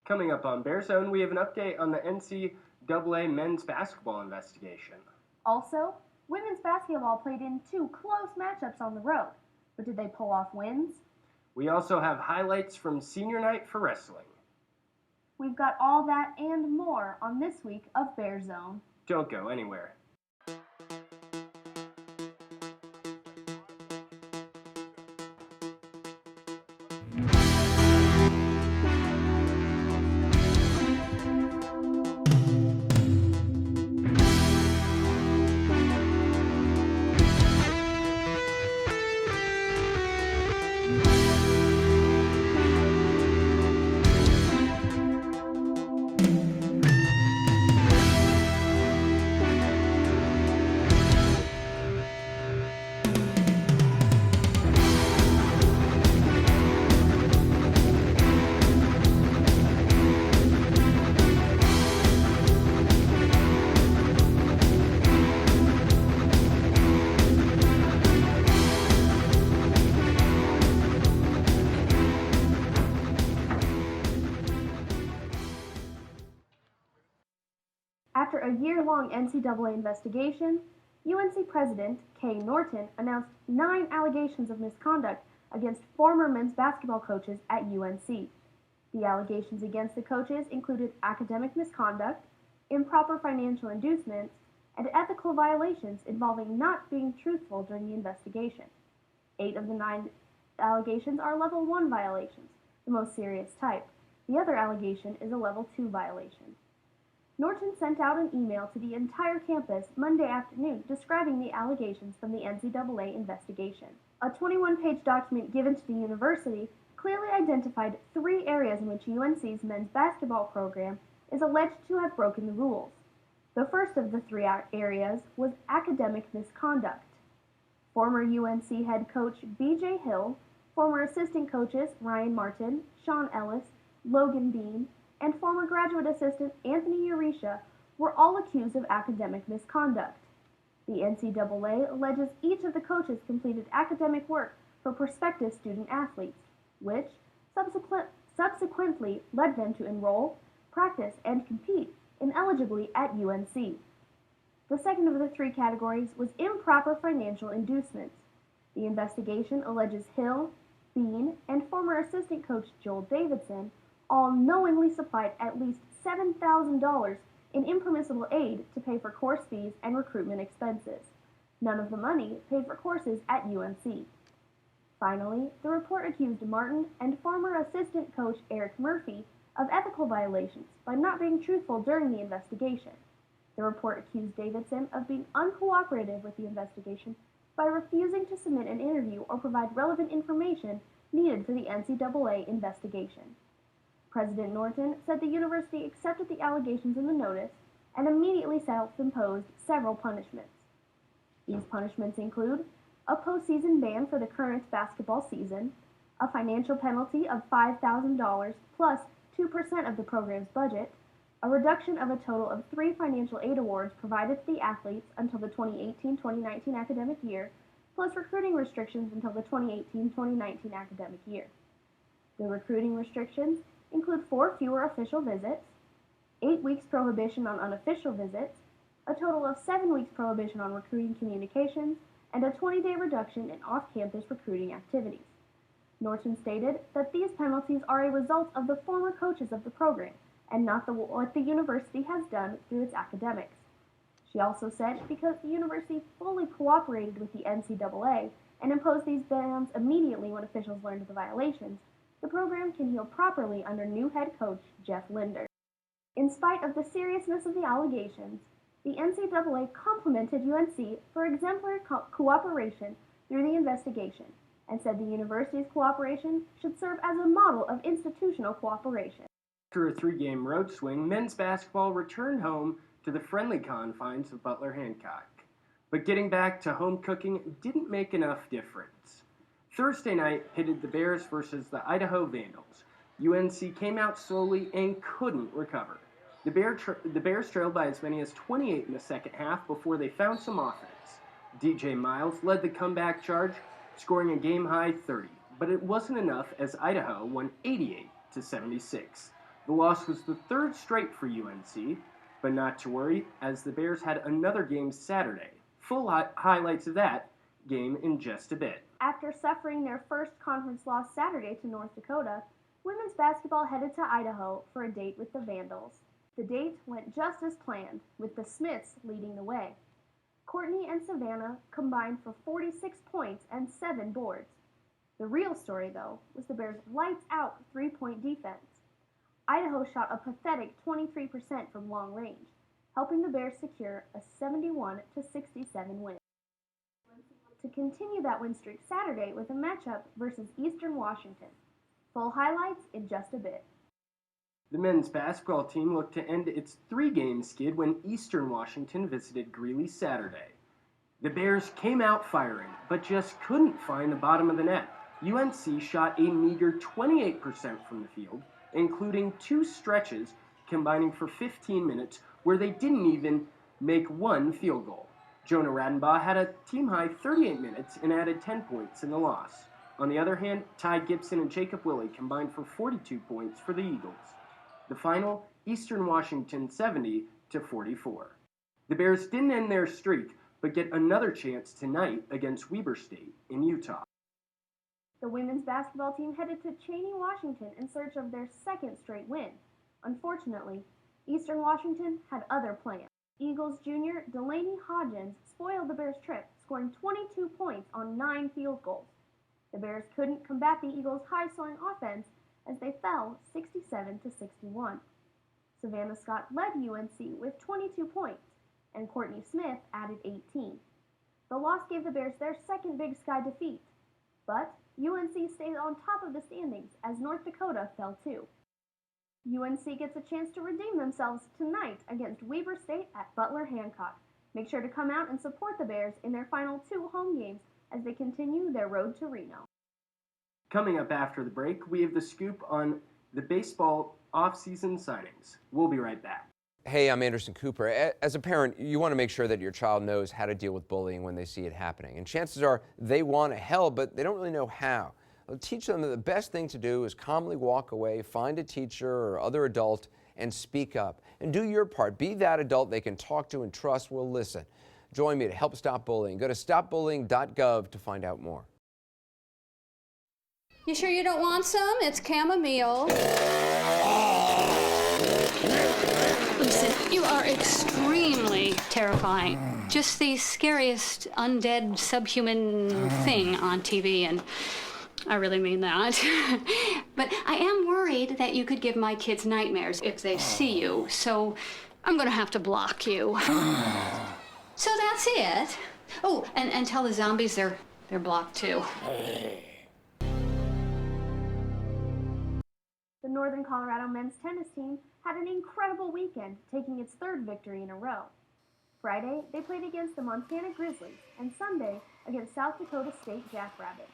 Coming up on BearZone, we have an update on the NCAA men's basketball investigation. Also, women's basketball played in two close matchups on the road, but did they pull off wins? We also have highlights from senior night for wrestling. We've got all that and more on this week of BearZone. Don't go anywhere. After a year-long NCAA investigation, UNC President Kay Norton announced 9 allegations of misconduct against former men's basketball coaches at UNC. The allegations against the coaches included academic misconduct, improper financial inducements, and ethical violations involving not being truthful during the investigation. 8 of the 9 allegations are Level 1 violations, the most serious type. The other allegation is a Level 2 violation. Norton sent out an email to the entire campus Monday afternoon describing the allegations from the NCAA investigation. A 21-page document given to the university clearly identified 3 areas in which UNC's men's basketball program is alleged to have broken the rules. The first of the 3 areas was academic misconduct. Former UNC head coach B.J. Hill, former assistant coaches Ryan Martin, Sean Ellis, Logan Bean, and former graduate assistant Anthony Urisha were all accused of academic misconduct. The NCAA alleges each of the coaches completed academic work for prospective student athletes, which subsequently led them to enroll, practice, and compete ineligibly at UNC. The second of the 3 categories was improper financial inducements. The investigation alleges Hill, Bean, and former assistant coach Joel Davidson all knowingly supplied at least $7,000 in impermissible aid to pay for course fees and recruitment expenses. None of the money paid for courses at UNC. Finally, the report accused Martin and former assistant coach Eric Murphy of ethical violations by not being truthful during the investigation. The report accused Davidson of being uncooperative with the investigation by refusing to submit an interview or provide relevant information needed for the NCAA investigation. President Norton said the university accepted the allegations in the notice and immediately self-imposed several punishments. These punishments include a postseason ban for the current basketball season, a financial penalty of $5,000 plus 2% of the program's budget, a reduction of a total of 3 financial aid awards provided to the athletes until the 2018-2019 academic year, plus recruiting restrictions until the 2018-2019 academic year. The recruiting restrictions include 4 fewer official visits, 8 weeks prohibition on unofficial visits, a total of 7 weeks prohibition on recruiting communications, and a 20-day reduction in off-campus recruiting activities. Norton stated that these penalties are a result of the former coaches of the program and not what the university has done through its academics. She also said because the university fully cooperated with the NCAA and imposed these bans immediately when officials learned of the violations, the program can heal properly under new head coach Jeff Linder. In spite of the seriousness of the allegations, the NCAA complimented UNC for exemplary cooperation through the investigation and said the university's cooperation should serve as a model of institutional cooperation. After a 3-game road swing, men's basketball returned home to the friendly confines of Butler Hancock. But getting back to home cooking didn't make enough difference. Thursday night pitted the Bears versus the Idaho Vandals. UNC came out slowly and couldn't recover. The Bears trailed by as many as 28 in the second half before they found some offense. DJ Miles led the comeback charge, scoring a game-high 30, but it wasn't enough as Idaho won 88-76. The loss was the third straight for UNC, but not to worry, as the Bears had another game Saturday. Full highlights of that game in just a bit. After suffering their first conference loss Saturday to North Dakota, women's basketball headed to Idaho for a date with the Vandals. The date went just as planned, with the Smiths leading the way. Courtney and Savannah combined for 46 points and 7 boards. The real story, though, was the Bears' lights-out three-point defense. Idaho shot a pathetic 23% from long range, helping the Bears secure a 71-67 win. To continue that win streak Saturday with a matchup versus Eastern Washington. Full highlights in just a bit. The men's basketball team looked to end its 3-game skid when Eastern Washington visited Greeley Saturday. The Bears came out firing, but just couldn't find the bottom of the net. UNC shot a meager 28% from the field, including 2 stretches combining for 15 minutes where they didn't even make 1 field goal. Jonah Radenbaugh had a team-high 38 minutes and added 10 points in the loss. On the other hand, Ty Gibson and Jacob Willie combined for 42 points for the Eagles. The final, Eastern Washington 70-44. The Bears didn't end their streak, but get another chance tonight against Weber State in Utah. The women's basketball team headed to Cheney, Washington in search of their second straight win. Unfortunately, Eastern Washington had other plans. Eagles junior Delaney Hodgins spoiled the Bears' trip, scoring 22 points on 9 field goals. The Bears couldn't combat the Eagles' high-scoring offense as they fell 67-61. Savannah Scott led UNC with 22 points, and Courtney Smith added 18. The loss gave the Bears their second Big Sky defeat, but UNC stayed on top of the standings as North Dakota fell too. UNC gets a chance to redeem themselves tonight against Weber State at Butler Hancock. Make sure to come out and support the Bears in their final 2 home games as they continue their road to Reno. Coming up after the break, we have the scoop on the baseball off-season signings. We'll be right back. Hey, I'm Anderson Cooper. As a parent, you want to make sure that your child knows how to deal with bullying when they see it happening. And chances are they want to help, but they don't really know how. Well, teach them that the best thing to do is calmly walk away, find a teacher or other adult, and speak up. And do your part. Be that adult they can talk to and trust will listen. Join me to help stop bullying. Go to stopbullying.gov to find out more. You sure you don't want some? It's chamomile. Listen, you are extremely terrifying. Just the scariest undead subhuman thing on TV, and I really mean that. But I am worried that you could give my kids nightmares if they see you, so I'm gonna have to block you. So that's it. Oh, and tell the zombies they're blocked too. The Northern Colorado men's tennis team had an incredible weekend, taking its 3rd victory in a row. Friday, they played against the Montana Grizzlies, and Sunday against South Dakota State Jackrabbits.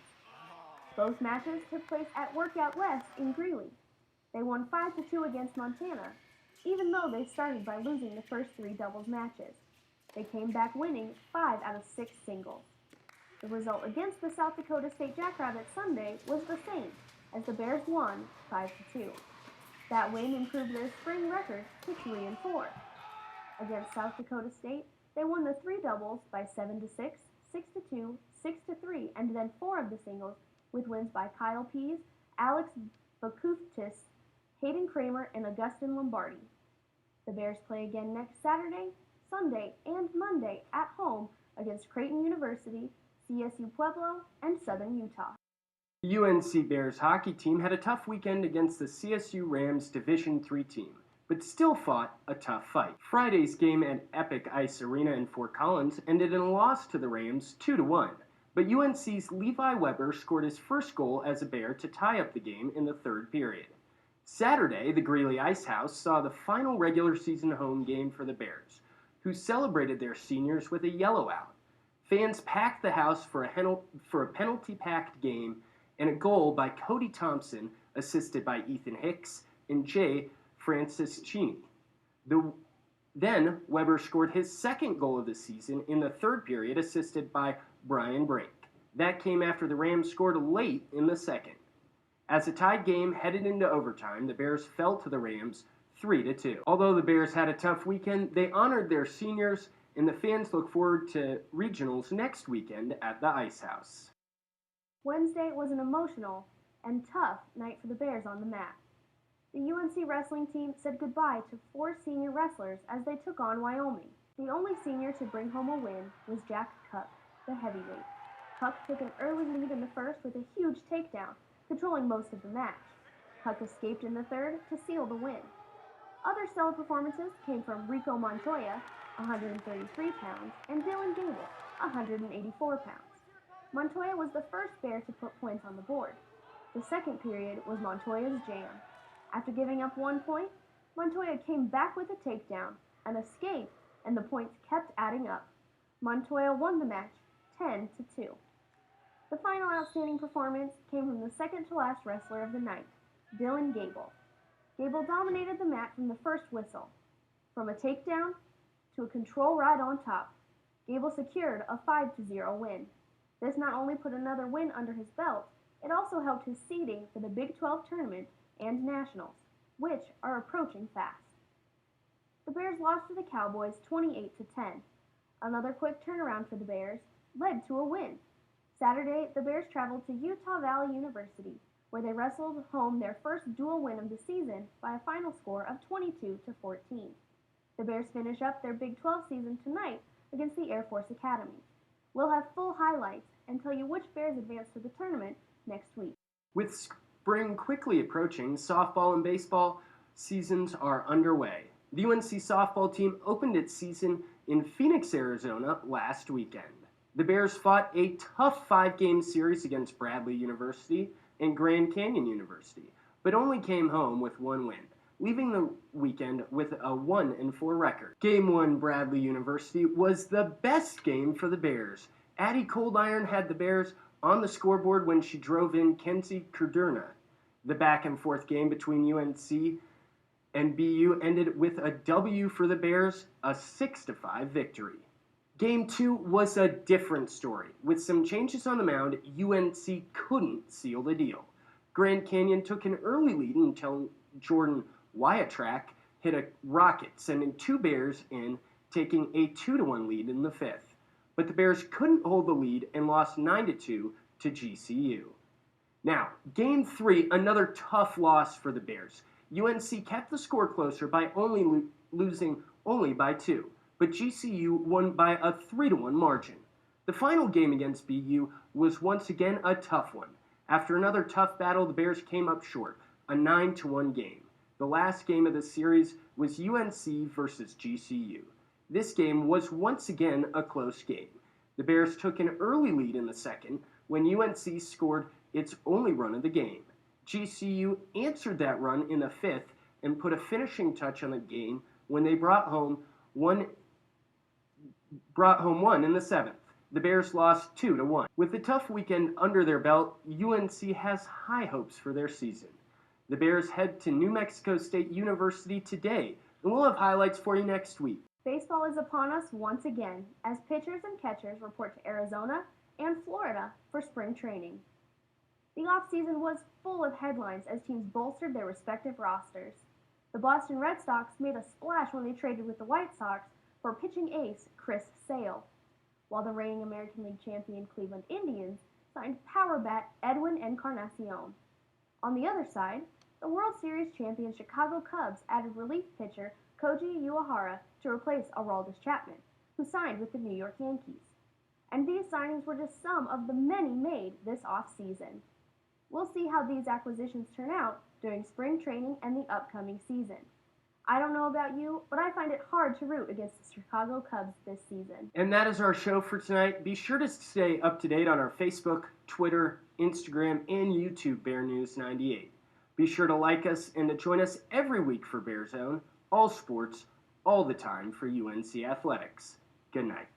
Both matches took place at Workout West in Greeley. They won 5-2 against Montana, even though they started by losing the first 3 doubles matches. They came back winning 5 out of 6 singles. The result against the South Dakota State Jackrabbits Sunday was the same, as the Bears won 5-2. That win improved their spring record to 3-4. Against South Dakota State, they won the 3 doubles by 7-6, 6-2, 6-3, and then 4 of the singles with wins by Kyle Pease, Alex Bakuftis, Hayden Kramer, and Augustin Lombardi. The Bears play again next Saturday, Sunday, and Monday at home against Creighton University, CSU Pueblo, and Southern Utah. The UNC Bears hockey team had a tough weekend against the CSU Rams Division III team, but still fought a tough fight. Friday's game at Epic Ice Arena in Fort Collins ended in a loss to the Rams 2-1, but UNC's Levi Weber scored his first goal as a Bear to tie up the game in the 3rd period. Saturday, the Greeley Ice House saw the final regular season home game for the Bears, who celebrated their seniors with a yellow out. Fans packed the house for a penalty-packed game and a goal by Cody Thompson, assisted by Ethan Hicks and Jay Franciscini. Then Weber scored his 2nd goal of the season in the 3rd period, assisted by Brian Brink. That came after the Rams scored late in the 2nd. As the tied game headed into overtime, the Bears fell to the Rams 3-2. Although the Bears had a tough weekend, they honored their seniors, and the fans look forward to regionals next weekend at the Ice House. Wednesday was an emotional and tough night for the Bears on the mat. The UNC wrestling team said goodbye to 4 senior wrestlers as they took on Wyoming. The only senior to bring home a win was Jack Cuck, the heavyweight. Cuck took an early lead in the first with a huge takedown, controlling most of the match. Cuck escaped in the third to seal the win. Other stellar performances came from Rico Montoya, 133 pounds, and Dylan Gable, 184 pounds. Montoya was the first Bear to put points on the board. The second period was Montoya's jam. After giving up 1 point, Montoya came back with a takedown, an escape, and the points kept adding up. Montoya won the match 10-2. The final outstanding performance came from the second to last wrestler of the night, Dylan Gable. Gable dominated the mat from the first whistle. From a takedown to a control ride on top, Gable secured a 5-0 win. This not only put another win under his belt, it also helped his seeding for the Big 12 tournament and nationals, which are approaching fast. The Bears lost to the Cowboys 28-10. Another quick turnaround for the Bears led to a win. Saturday, the Bears traveled to Utah Valley University, where they wrestled home their first dual win of the season by a final score of 22-14. The Bears finish up their Big 12 season tonight against the Air Force Academy. We'll have full highlights and tell you which Bears advance to the tournament next week. With spring quickly approaching, softball and baseball seasons are underway. The UNC softball team opened its season in Phoenix, Arizona last weekend. The Bears fought a tough 5-game series against Bradley University and Grand Canyon University, but only came home with 1 win, leaving the weekend with a 1-4 record. Game 1, Bradley University, was the best game for the Bears. Addie Coldiron had the Bears on the scoreboard when she drove in Kenzie Kurderna. The back-and-forth game between UNC and BU ended with a W for the Bears, a 6-5 victory. Game 2 was a different story. With some changes on the mound, UNC couldn't seal the deal. Grand Canyon took an early lead until Jordan Wyatrack hit a rocket, sending 2 Bears in, taking a 2-1 lead in the 5th. But the Bears couldn't hold the lead and lost 9-2 to GCU. Now, Game 3, another tough loss for the Bears. UNC kept the score closer by losing only by 2, but GCU won by a 3-1 margin. The final game against BU was once again a tough one. After another tough battle, the Bears came up short, a 9-1 game. The last game of the series was UNC versus GCU. This game was once again a close game. The Bears took an early lead in the second when UNC scored its only run of the game. GCU answered that run in the 5th and put a finishing touch on the game when they brought home one in the 7th. The Bears lost 2-1. With the tough weekend under their belt, UNC has high hopes for their season. The Bears head to New Mexico State University today, and we'll have highlights for you next week. Baseball is upon us once again as pitchers and catchers report to Arizona and Florida for spring training. The offseason was full of headlines as teams bolstered their respective rosters. The Boston Red Sox made a splash when they traded with the White Sox for pitching ace Chris Sale, while the reigning American League champion Cleveland Indians signed power bat Edwin Encarnacion. On the other side, the World Series champion Chicago Cubs added relief pitcher Koji Uehara to replace Aroldis Chapman, who signed with the New York Yankees. And these signings were just some of the many made this offseason. We'll see how these acquisitions turn out during spring training and the upcoming season. I don't know about you, but I find it hard to root against the Chicago Cubs this season. And that is our show for tonight. Be sure to stay up to date on our Facebook, Twitter, Instagram, and YouTube Bear News 98. Be sure to like us and to join us every week for BearZone, all sports, all the time for UNC Athletics. Good night.